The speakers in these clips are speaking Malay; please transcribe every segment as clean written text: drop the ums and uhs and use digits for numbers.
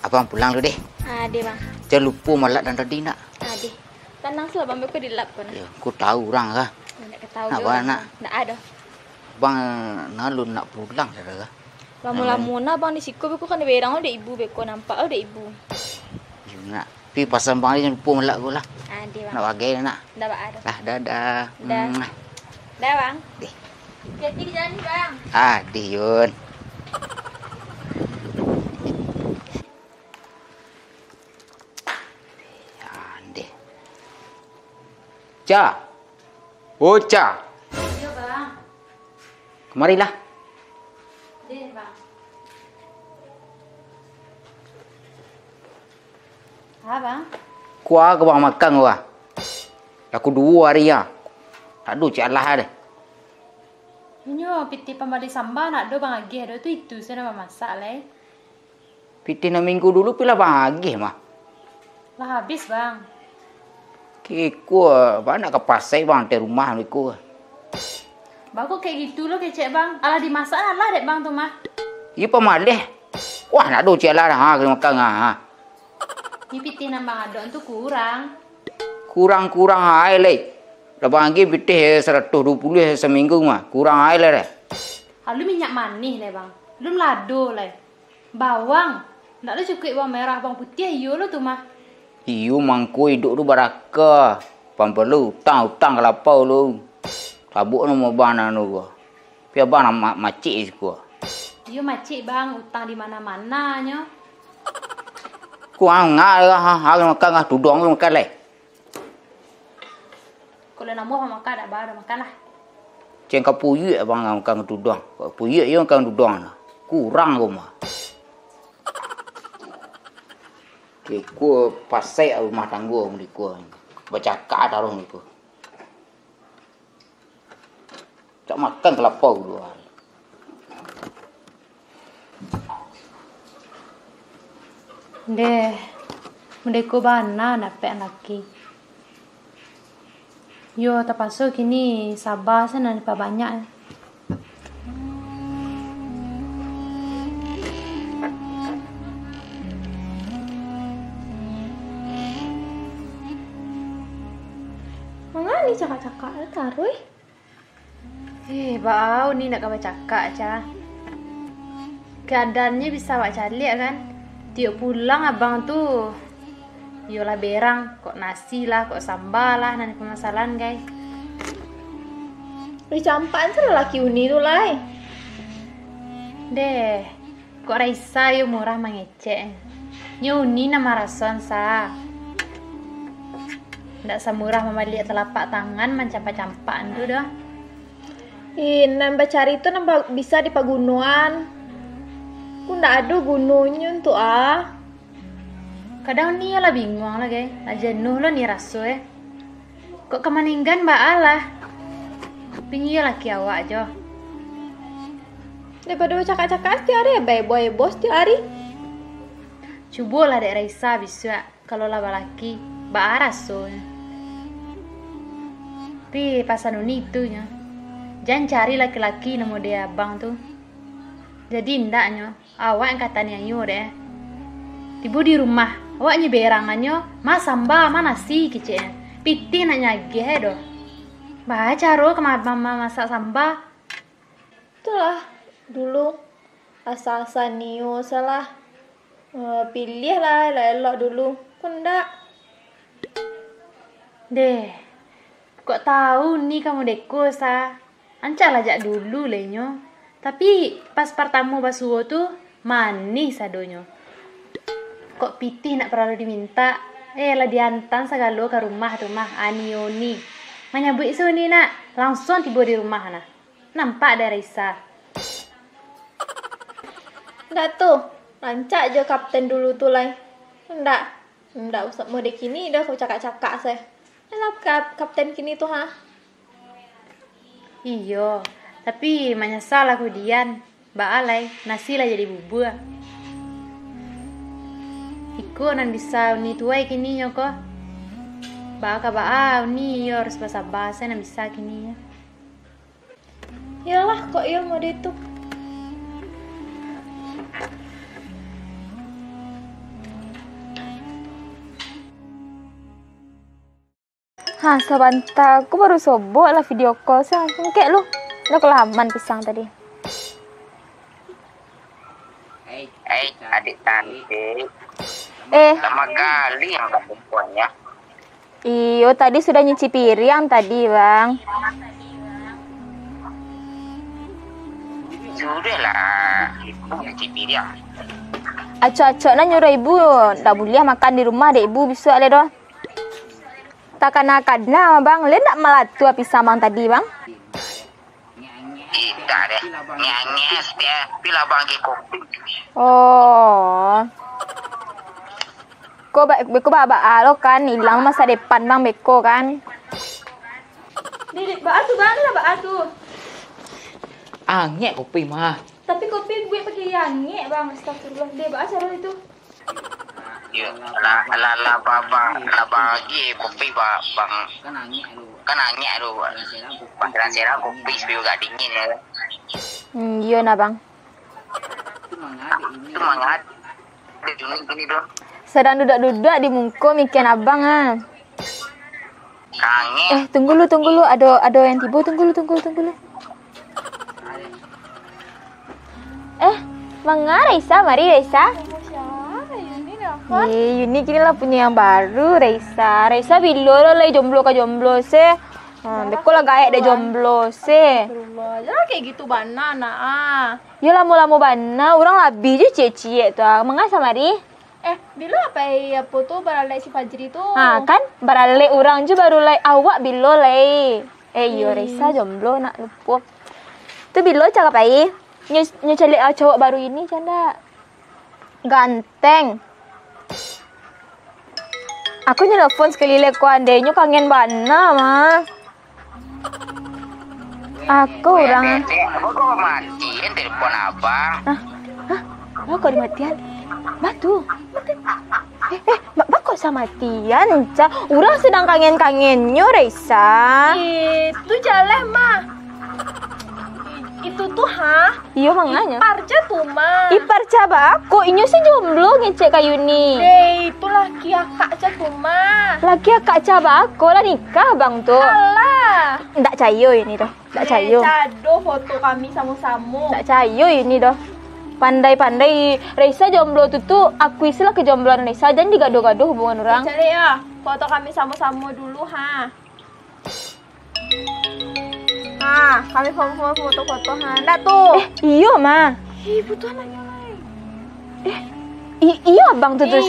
Abang pulang dulu deh. Deh bang. Jangan lupa malak dan tadi nak. Deh. Tenang sih bang, aku dilap kan. Ya, aku tahu orang kah. Nak ketahu Nak dia. apa nak? Nak ada. Bang nalun nak pulang saudara. Lama-lama bang di siku aku kan berang ada ibu beko nampak ada ibu. Ya nak. Pi pasal bang jangan lupa malak aku lah. Deh bang. Nak bagai nak. Dah bang ada. Dah dadah. Dah. Dah bang. Deh. Jadi jalan ni bang. Deh Yun. Deh. Ca. Oh Ca. Ya bang. Kemarilah. Deh bang. Bang. Kuah ke bang makan gua. Aku 2 hari ya. Aduh cik Allah deh. Nyo piti pembali sambal nak do bang agih do tu itu saya nak masak lah. Piti na minggu dulu pila bang agih mah. Lah habis bang. Kiku bang nak ke pasai bang di rumah niku. Bagus kayak gitu loh kecek bang. Alah dimasak lah dek bang tu mah. Iya pemalih. Wah nak do cik Allah dah kena makan Ni piti nambang adon tu kurang. Kurang hai leh. Labang lagi piti 120 seminggu mah. Kurang hai leh. Lalu minyak manis leh bang. Belum lado leh. Bawang. Nak lu cukup bawang merah bawang putih iyo lo tu mah. Iyo mangku hidup tu baraka. Pang perlu utang kelapa lu. Sabuk nu mau bana nu gua. Pi abang nak macik gua. Iyo macik bang utang di mana-mana nyo. Kuang ngah makan tudong makan leh. Kalau nak mau makan dah baru makan lah. Ceng kapuyuk abang makan tudong. Kapuyuk yo makan tudong. Kurang gua mah. Ku pasai rumah tangga niku. Bercakap taruh niku. Tak makan kelapa dulu. Deh. Mendeko bana nak pek laki. Yo terpaksa kini sabar sana nampak banyak. Ni cakap-cakap dah taruh. Bau ni nak kau cakap aja. Keadaannya bisa awak calik kan. Tiap pulang abang tu yolah berang, kok nasi lah, kok sambal lah, nanti permasalahan guys. Campaan sih lelaki uni tu lah. Deh, kok Raisa yo murah mengecek. Nyo uni nama rason sa. Ndak semurah mama lihat telapak tangan mencampak-campakan tu dah. Nambah cari tu nambah bisa di pagunuan. Ku ndak ada gunungnya untuk Kadang ni lah bingung lah guys. Nak jenuh lah ni rasa Kok kemaninggan mbak Allah. Pingin laki awak je. Daripada cakap-cakap setiap hari boy bos setiap hari. Cubalah dek Raisa bisa kalau lah laki mbak rasanya. Tapi pasal ni itunya. Jangan cari laki-laki nama dia abang tu. Jadi ndaknya awak yang katanya yo deh. Tiba di rumah, awaknya berangannya, mas sambal, mana nasi kecil. Piti nak nyagih doh. Baca ro kemana mama masak sambal. Itulah dulu asal-asal niu salah. Pilih lah elok dulu. Pun ndak. Deh. Kok tahu ni kamu deko sa. Ancal ajak dulu lenyo. Tapi pas pertama basuh tu manis adonyo. Kok pitih nak perlu diminta. Lah diantan segalo ke rumah tu mah Anioni. Menyambut isu ni nak. Langsung tiba di rumah nah. Nampak ada Raisa. Enggak tuh. Rancak je kapten dulu tu lah. Enggak usah mode kini dah kau cakap-cakap saya. Alah kapten kini tu Iyo. Tapi menyesal aku Dian. Mbak Alay, nasi lah jadi bubur. Iko nan bisa uni tuai kini yo ko. Baka uni yo harus basa-basa nan bisa kini ya. Yalah kok yo mode itu. Hah, sebentar. Aku baru sobok lah video call. Sengkek lu. Lu kelamaan pisang tadi. Adik cantik. Lama kali yang perempuannya. Iyo, tadi sudah nyuci piring tadi, Bang. Sudahlah, ibu nyuci piring. Acok-acoknya nyuruh ibu, ndak boleh makan di rumah deh ibu besok le doh. Takkan-takkan bang, le ndak melatu pisang bang tadi bang. Tidak deh, nyanyes dia, bila bagi kopi. Oh. Beko baba lo kan hilang masa depan bang beko kan. Dedek baa tuh bang lah baa tuh. Angek kopi mah. Tapi kopi gue pakai yange bang, astagfirullah. Deh baa cara itu. Ya, lah bagi kopi bang. Kan angek lu. Pasaran serang kopi supaya gak dingin ya. Iya nah bang. Semangat. Gini doh. Sedang duduk-duduk di mungko mikirin abang ah. Kangen. Tunggu lu. Ada yang tiba. Tunggu lu. Mangga Raisa, mari Raisa. Yuni kini lah punya yang baru Raisa. Raisa bilo lah jomblo ka jomblo se. Beko lah gaek deh jomblo se. Jangan kayak gitu bana ah. Yo lamu bana, orang labi je cie-cie tu. Mangga samari. Bilo apa ya foto baralai si Fajri tu? Kan baralai orang je baru lai awak bilo lai. Yo Raisa jomblo nak lupa. Tu bilo cakap ai. Nyu calik cowok baru ini canda. Ganteng. Aku nelfon sekali leko andainya kangen bana mah. Aku orang. Kok matiin telepon abang? Hah? Kok dimatian? Batu. Kok sama matian? Orang sedang kangen-kangennya Raisa. Itu jalan mah. Itu tuh Iya manganya. Iparca tuh mah. Ipar caba aku inyo sih jomblo ngecek kayu ni. Itu laki akak ca tuh mah. Laki akak caba aku lah nikah bang tuh. Alah. Ndak cayo ini doh. Ndak cayo. Cado foto kami sama-sama. Ndak cayo ini doh. Pandai-pandai Raisa jomblo tuh aku isilah kejombloan Raisa dan digado-gado hubungan orang. Cari ya, foto kami sama-sama dulu kami foto-foto Ndak tuh. Iya mah. Ibu tuh anaknya lain. Iya bang tuh tuh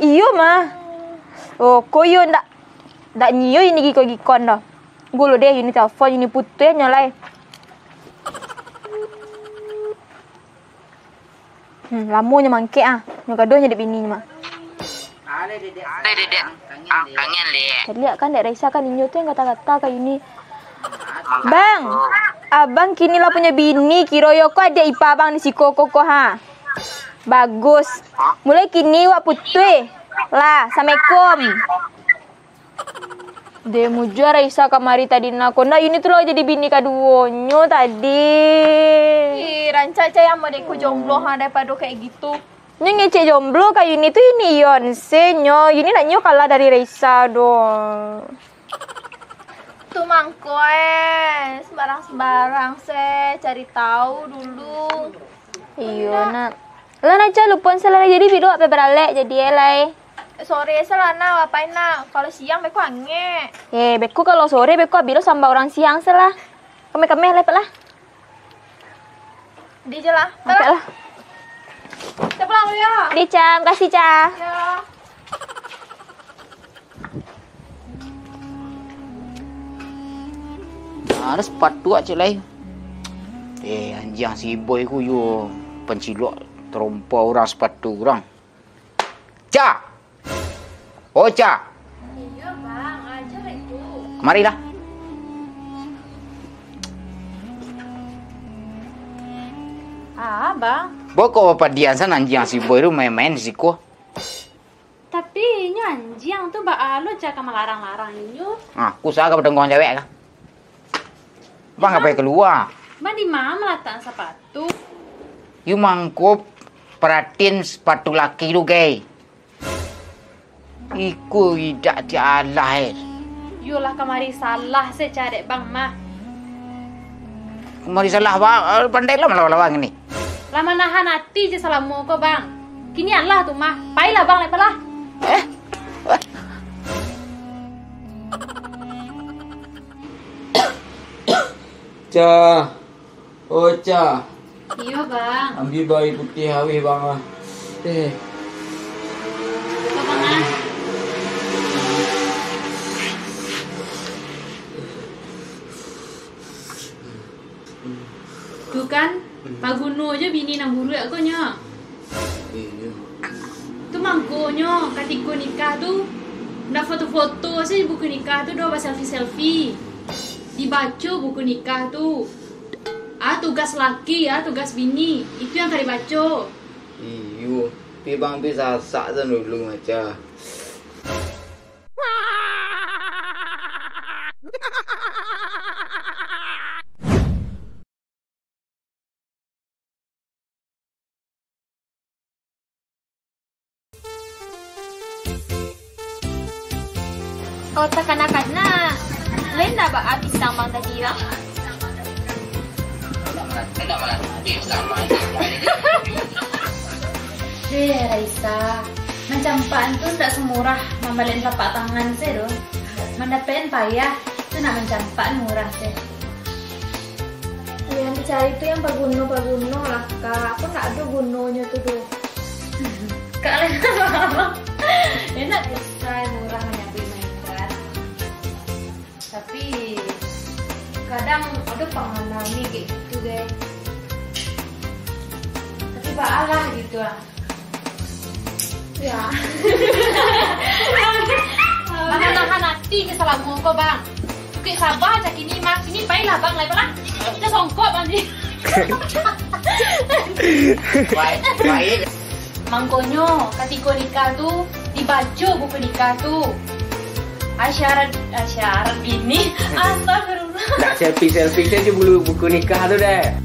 iya mah. Oh koyo ndak nyiyo ini gikon dah. Gulo deh ini telepon ini putih nyalai. Lamunya mangke nyogadonya di bini mah. Ada dedek. Kangen le. Tadi lihat kan Dek Raisa kan inyo tuh yang kata-kata kayak ini. Bang, abang kini lah punya bini, kiroyo kok ada ipa abang di siko koko Bagus. Mulai kini wak putih. Lah, assalamualaikum. Dia muja Raisa kamari tadi nakona ini tuh lo jadi bini kaduonyo tadi. Ranca yang mau deku jomblo daripada kayak gitu. Nyo ngece jomblo kayak ini tuh ini Yonse nyo. Ini nak nyo kalah dari Raisa dong. Tuh mangko sembarang cari tahu dulu. Iya nak. Lah naca lupa selera jadi video apa beralek jadi elai. Sore selana apain nak? Kalau siang beko ange. Beko kalau sore beko abilo sama orang siang selah. Kami lepet lah. Di jelah. Lepet lah. Kita pulang dulu ya. Di Cam, kasih Cam. Ya. Ada sepatu aja lah. Anjing si boy ku yo pencilok terompa orang sepatu orang. Ca. Oh Ca. Iya bang, aja lah itu. Kemarilah. Bang. Boko apa dia sana anjing si boy itu main-main sih ko. Tapi anjing tuh lo cakap melarang-larang inyo. Aku saga pedengkong cewek kah? Bang ngapain keluar? Bang di mana letak sepatu? You mangkup perhatiin sepatu laki lu gay. Iku tidak dialah. Yolah kamari salah saya cari bang mah. Kemari salah bang, pandai lah lawan ini. Lama nahan hati je salamu kau bang. Kini Allah tu mah. Pailah bang lepalah. Ca. Oh, Ca. Iya bang. Ambil bayi putih habis bang ah. Kau bang ah. Tuh kan, Pak Guno aja bini nang buru aku nya. Tu mangkonya katiko nikah tu. Ndak foto-foto sih buku nikah tu doa selfie-selfie. Dibaca buku nikah tu. Tugas laki, tugas bini. Itu yang kali baca. Iyo, pi bang pi sasak san dulu macam. Oh, kanak-kanak. Lain dah bak habis sambang tadi lah. Raisa, macam pan tu tak semurah membalen tapak tangan saya doh. Mendapen payah, tu nak mencampan murah saya. Yang dicari itu yang Pak Guno lah kak. Aku nggak ada gunonya tuh tuh. Kalian enak saya murah menyapi mainkan. Tapi kadang ada pengenal nih kayak gitu guys. Tapi balah gitu ah. Ya. Nahan hati ke salah kau bang. Oke sabar cak ini mah. Ini baiklah bang, lah. Kita songkok nanti. Baik. Mangkonyo, katiko nikah tu dibaca buku nikah tu. Syarat bini. Astagfirullah. Tak selfie saja buku nikah tu deh.